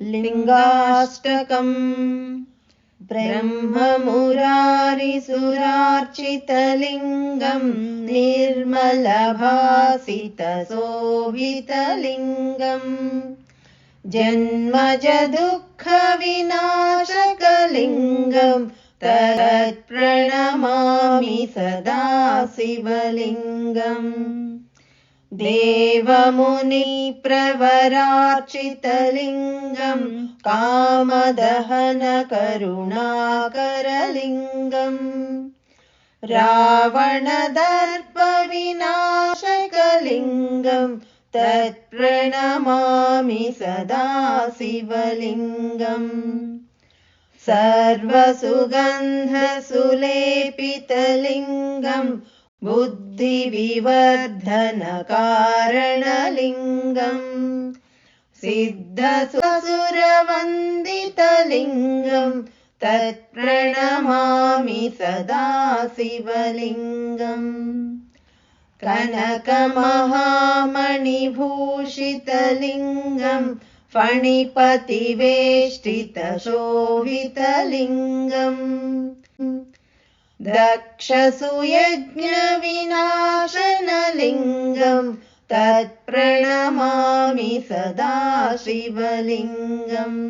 लिङ्गाष्टकम् ब्रह्ममुरारिसुरार्चितलिङ्गं निर्मलभासितशोभितलिङ्गम् जन्मज दुःखविनाशकलिङ्गं तत्प्रणमामि सदा शिवलिङ्गम् देवमुनिप्रवरार्चितलिङ्गं कामदहनकरुणाकरलिङ्गम् रावणदर्पविनाशकलिङ्गं तत्प्रणमामि सदा शिवलिङ्गम् सर्वसुगन्धसुलेपितलिङ्गं बुद्धिविवर्धनकारणलिङ्गम् सिद्धसुरवन्दितलिङ्गं तत्प्रणमामि सदा शिवलिङ्गम् कनकमहामणिभूषितलिङ्गं फणिपतिवेष्टितशोभितलिङ्गम् दक्षसुयज्ञविनाशनलिङ्गं तत्प्रणमामि सदा शिवलिङ्गम्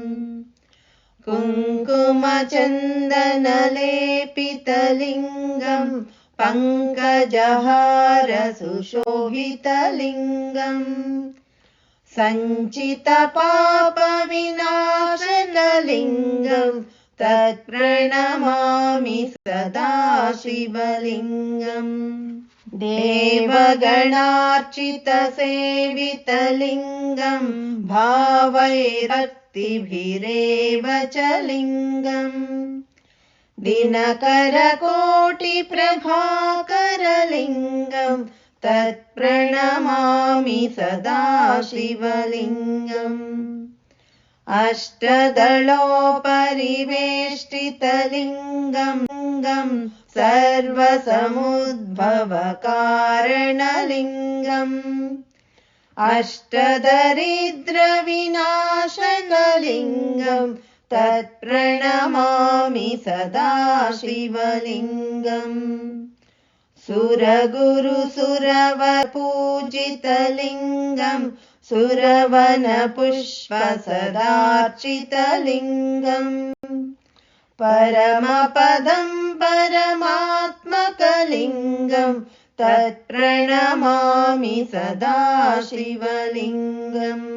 कुङ्कुमचन्दनलेपितलिङ्गं पङ्कजहारसुशोभितलिङ्गम् सञ्चितपापविनाशनलिङ्गं तत्प्रणमामि सदा शिवलिङ्गम् देवगणार्चितसेवितलिङ्गं भावैरक्तिभिरेव च लिङ्गम् दिनकरकोटिप्रभाकरलिङ्गं तत्प्रणमामि सदा शिवलिङ्गम् अष्टदलोपरिवेष्टितलिङ्गं सर्वसमुद्भवकारणलिङ्गम् अष्टदरिद्रविनाशनलिङ्गं तत्प्रणमामि सदा शिवलिङ्गम् सुरगुरुसुरवपूजितलिङ्गं सुरवनपुष्पसदार्चितलिङ्गम् परमपदं परमात्मकलिङ्गं तत्प्रणमामि सदा शिवलिङ्गम्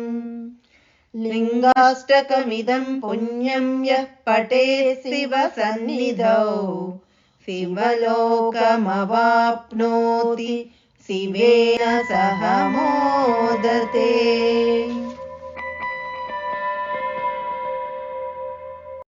लिङ्गाष्टकमिदं पुण्यं यः पठेत् शिवसन्निधौ शिवलोकमवाप्नोति शिवेन सह मोदते।